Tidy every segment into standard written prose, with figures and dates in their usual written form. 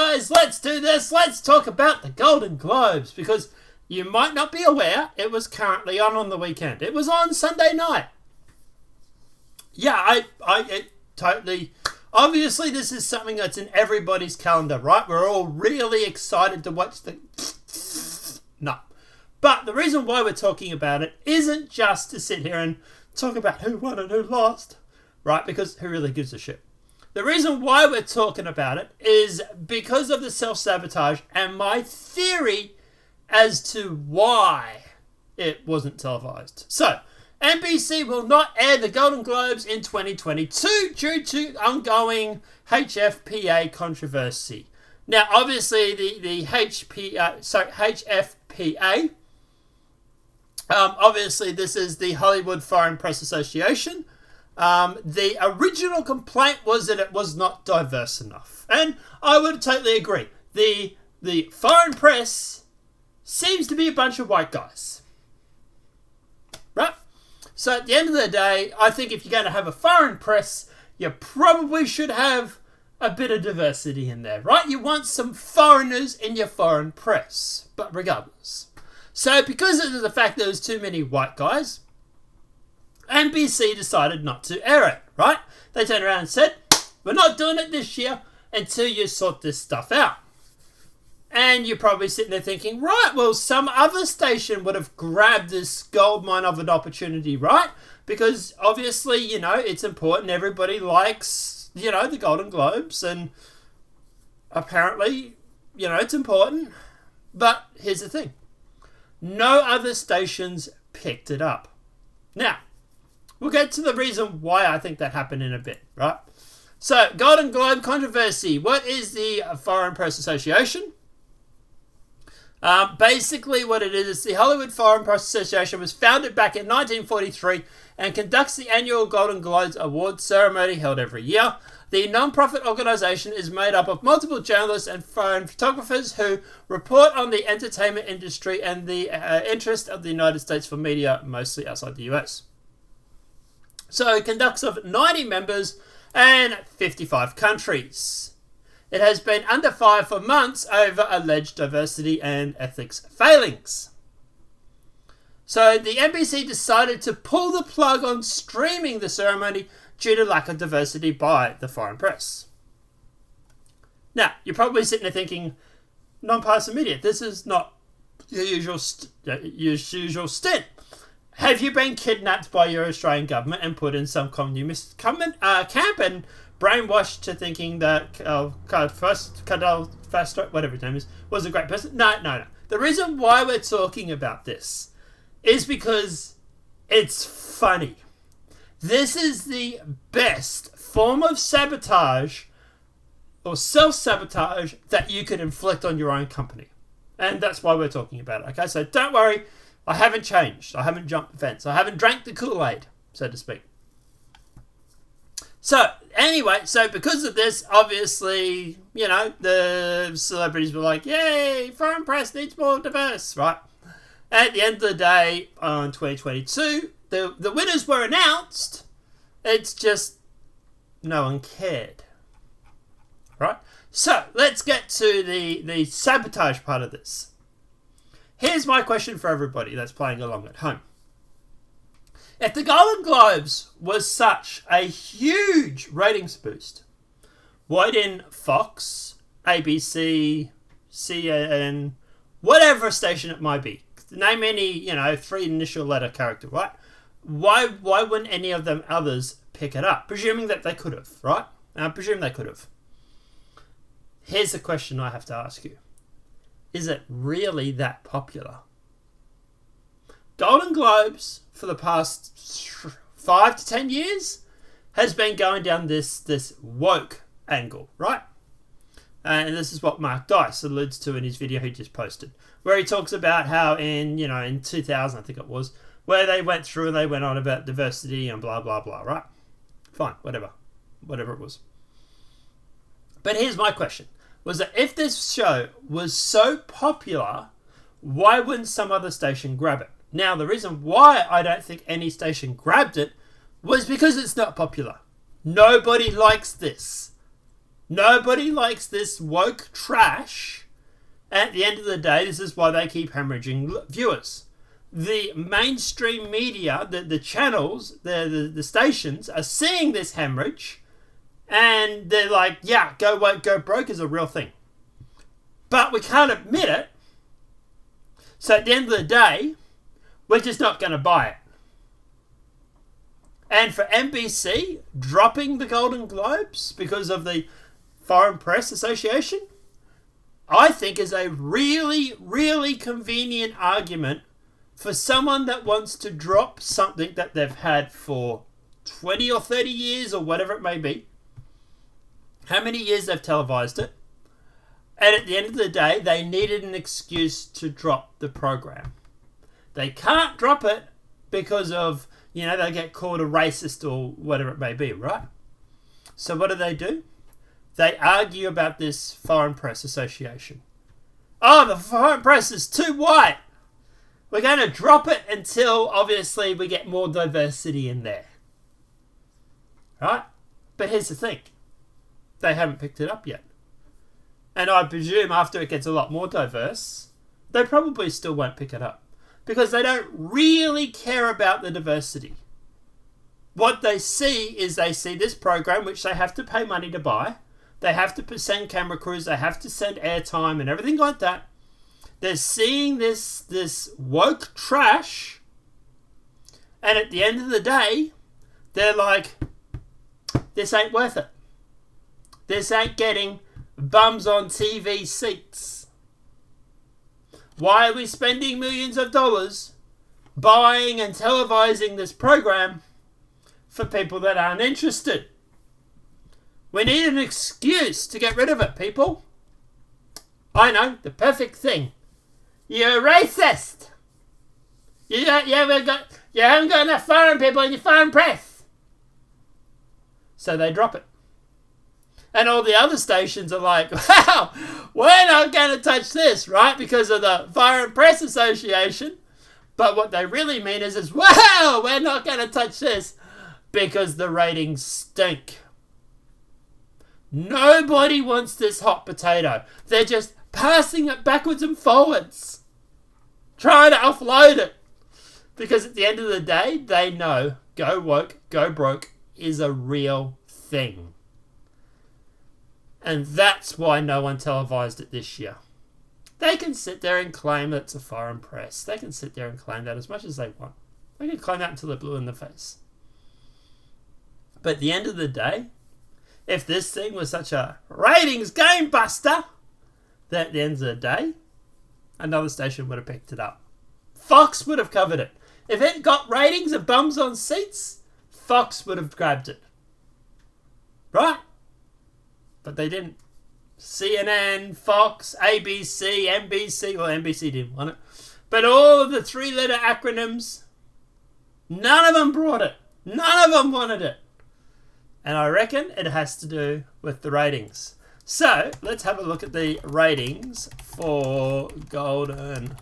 guys, let's do this. Let's talk about the Golden Globes, because you might not be aware it was currently on the weekend. It was on Sunday night. Yeah, it totally... Obviously, this is something that's in everybody's calendar, right? We're all really excited to watch the... No. But the reason why we're talking about it isn't just to sit here and talk about who won and who lost, right? Because who really gives a shit? The reason why we're talking about it is because of the self-sabotage and my theory as to why it wasn't televised. So, NBC will not air the Golden Globes in 2022 due to ongoing HFPA controversy. Now, obviously, the HFPA, obviously this is the Hollywood Foreign Press Association. The original complaint was that it was not diverse enough. And I would totally agree. The foreign press seems to be a bunch of white guys. Right? So at the end of the day, I think if you're going to have a foreign press, you probably should have a bit of diversity in there, right? You want some foreigners in your foreign press. But regardless. So because of the fact there was too many white guys, NBC decided not to air it, right? They turned around and said, we're not doing it this year until you sort this stuff out. And you're probably sitting there thinking, right, well, some other station would have grabbed this goldmine of an opportunity, right? Because obviously, it's important. Everybody likes, the Golden Globes. And apparently, it's important. But here's the thing. No other stations picked it up. Now, we'll get to the reason why I think that happened in a bit, right? So, Golden Globe controversy. What is the Foreign Press Association? Basically what it is the Hollywood Foreign Press Association was founded back in 1943 and conducts the annual Golden Globes Awards ceremony held every year. The non-profit organisation is made up of multiple journalists and foreign photographers who report on the entertainment industry and the interest of the United States for media, mostly outside the US. So it conducts of 90 members and 55 countries. It has been under fire for months over alleged diversity and ethics failings. So the NBC decided to pull the plug on streaming the ceremony due to lack of diversity by the foreign press. Now, you're probably sitting there thinking, Nonpartisan Media, this is not your usual stint. Have you been kidnapped by your Australian government and put in some communist camp and brainwashed to thinking that Cadell Castro, whatever his name is, was a great person? No. The reason why we're talking about this is because it's funny. This is the best form of sabotage or self-sabotage that you could inflict on your own company. And that's why we're talking about it. Okay, so don't worry. I haven't changed. I haven't jumped the fence. I haven't drank the Kool-Aid, so to speak. So, anyway, because of this, obviously, the celebrities were like, yay, foreign press needs more diverse, right? At the end of the day, on 2022, the winners were announced. It's just no one cared, right? So, let's get to the sabotage part of this. Here's my question for everybody that's playing along at home. If the Golden Globes was such a huge ratings boost, why didn't Fox, ABC, CNN, whatever station it might be, name any, 3 initial letter character, right? Why wouldn't any of them others pick it up? Presuming that they could have, right? I presume they could have. Here's the question I have to ask you. Is it really that popular? Golden Globes, for the past 5 to 10 years, has been going down this woke angle, right? And this is what Mark Dice alludes to in his video he just posted, where he talks about how in 2000, I think it was, where they went through and they went on about diversity and blah, blah, blah, right? Fine, whatever it was. But here's my question, was that if this show was so popular, why wouldn't some other station grab it? Now, the reason why I don't think any station grabbed it was because it's not popular. Nobody likes this. Nobody likes this woke trash. At the end of the day, this is why they keep hemorrhaging viewers. The mainstream media, the channels, the stations are seeing this hemorrhage, and they're like, yeah, go woke, go broke is a real thing. But we can't admit it. So at the end of the day, we're just not going to buy it. And for NBC dropping the Golden Globes because of the Foreign Press Association, I think is a really, really convenient argument for someone that wants to drop something that they've had for 20 or 30 years or whatever it may be. How many years they've televised it. And at the end of the day, they needed an excuse to drop the program. They can't drop it because of, they get called a racist or whatever it may be, right? So what do? They argue about this Foreign Press Association. Oh, the Foreign Press is too white. We're going to drop it until, obviously, we get more diversity in there. Right? But here's the thing. They haven't picked it up yet. And I presume after it gets a lot more diverse, they probably still won't pick it up. Because they don't really care about the diversity. What they see is they see this program, which they have to pay money to buy. They have to send camera crews. They have to send airtime and everything like that. They're seeing this woke trash. And at the end of the day, they're like, this ain't worth it. This ain't getting bums on TV seats. Why are we spending millions of dollars buying and televising this program for people that aren't interested? We need an excuse to get rid of it, people. I know, the perfect thing. You're racist. You haven't got enough foreign people in your foreign press. So they drop it. And all the other stations are like, wow, we're not going to touch this, right? Because of the Foreign Press Association. But what they really mean is wow, we're not going to touch this because the ratings stink. Nobody wants this hot potato. They're just passing it backwards and forwards. Trying to offload it. Because at the end of the day, they know go woke, go broke is a real thing. And that's why no one televised it this year. They can sit there and claim that it's a foreign press. They can sit there and claim that as much as they want. They can claim that until they're blue in the face. But at the end of the day, if this thing was such a ratings game buster, then at the end of the day, another station would have picked it up. Fox would have covered it. If it got ratings of bums on seats, Fox would have grabbed it. Right? But they didn't. CNN, Fox, ABC, NBC. Well, NBC didn't want it. But all of the three-letter acronyms, none of them brought it. None of them wanted it. And I reckon it has to do with the ratings. So, let's have a look at the ratings for Golden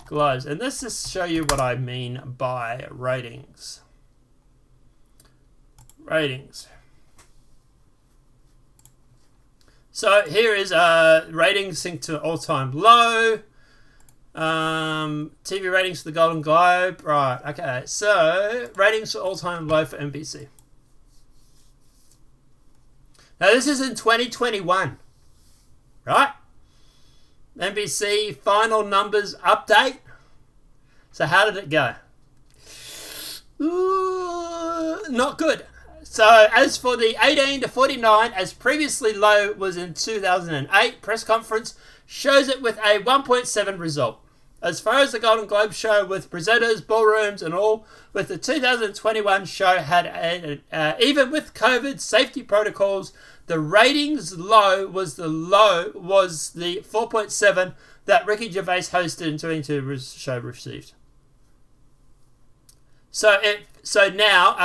Globes. And let's just show you what I mean by ratings. Ratings. So here is ratings synced to all-time low. TV ratings for the Golden Globe. Right, okay. So ratings for all-time low for NBC. Now this is in 2021. Right? NBC final numbers update. So how did it go? Ooh, not good. So, as for the 18 to 49, as previously low was in 2008, press conference shows it with a 1.7 result. As far as the Golden Globe show with presenters, ballrooms and all, with the 2021 show had, even with COVID safety protocols, the ratings low was the 4.7 that Ricky Gervais hosted in 2022 show received. So now,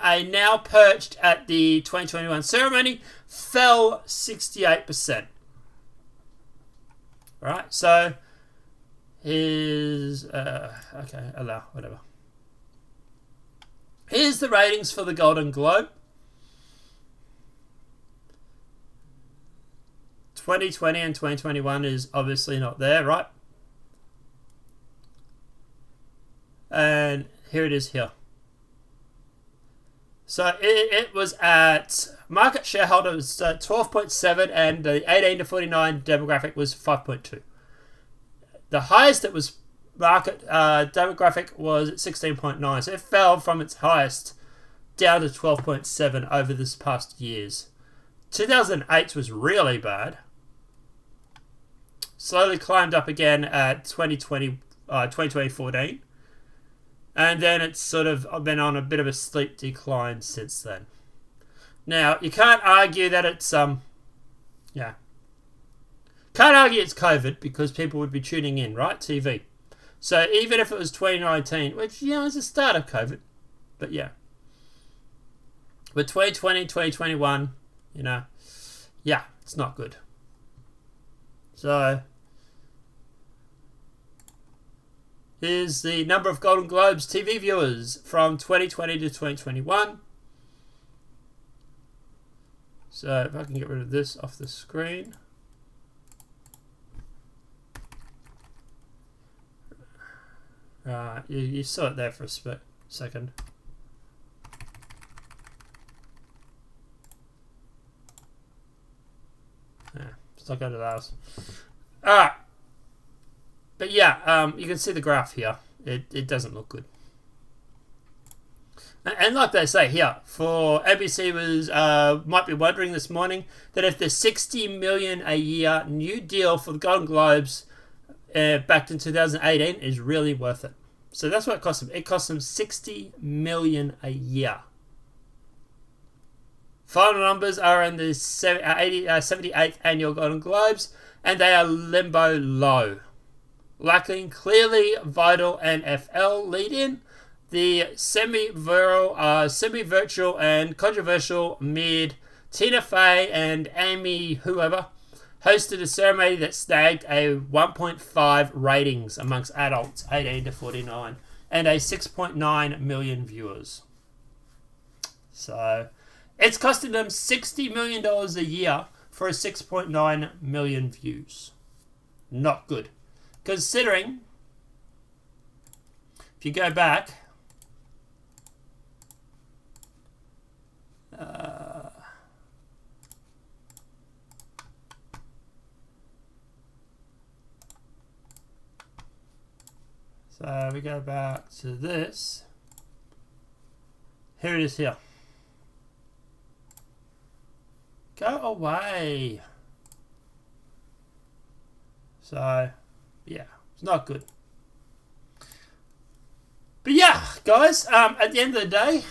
a now perched at the 2021 ceremony fell 68%. Right, so here's okay, allow whatever. Here's the ratings for the Golden Globe. 2020 and 2021 is obviously not there, right? And here it is here. So it was at market shareholder was 12.7, and the 18 to 49 demographic was 5.2. The highest it was market demographic was at 16.9. So it fell from its highest down to 12.7 over this past years. 2008 was really bad. Slowly climbed up again at 2014. And then it's sort of been on a bit of a steep decline since then. Now, you can't argue that it's, Can't argue it's COVID because people would be tuning in, right? TV. So even if it was 2019, which, is the start of COVID. But yeah. But 2020, 2021, it's not good. So here's the number of Golden Globes TV viewers from 2020 to 2021. So if I can get rid of this off the screen. You saw it there for a second. Yeah, let's not go to those. Alright. But yeah, you can see the graph here. It doesn't look good. And like they say here, for NBC was might be wondering this morning that if the $60 million a year new deal for the Golden Globes back in 2018 is really worth it. So that's what it cost them. It cost them $60 million a year. Final numbers are in the 78th annual Golden Globes, and they are limbo low, lacking clearly vital NFL lead-in. The semi-virtual and controversial mid Tina Fey and Amy whoever hosted a ceremony that snagged a 1.5 ratings amongst adults 18 to 49 and a 6.9 million viewers. So it's costing them $60 million a year for a 6.9 million views. Not good. Considering, if you go back, so we go back to this. Here it is here. Go away. So, yeah, it's not good. But yeah, guys, at the end of the day,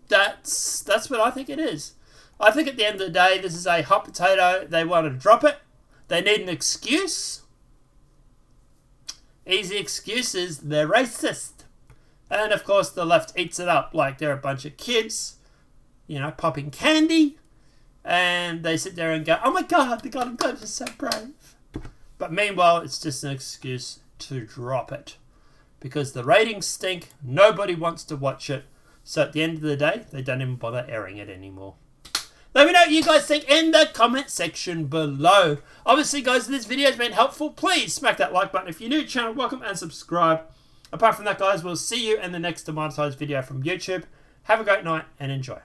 that's what I think it is. I think at the end of the day, this is a hot potato. They want to drop it. They need an excuse. Easy excuse is they're racist. And of course, the left eats it up like they're a bunch of kids, popping candy. And they sit there and go, oh my God, the Golden Globes are so brave. But meanwhile, it's just an excuse to drop it. Because the ratings stink, nobody wants to watch it. So at the end of the day, they don't even bother airing it anymore. Let me know what you guys think in the comment section below. Obviously, guys, if this video has been helpful, please smack that like button. If you're new to the channel, welcome and subscribe. Apart from that, guys, we'll see you in the next demonetized video from YouTube. Have a great night and enjoy.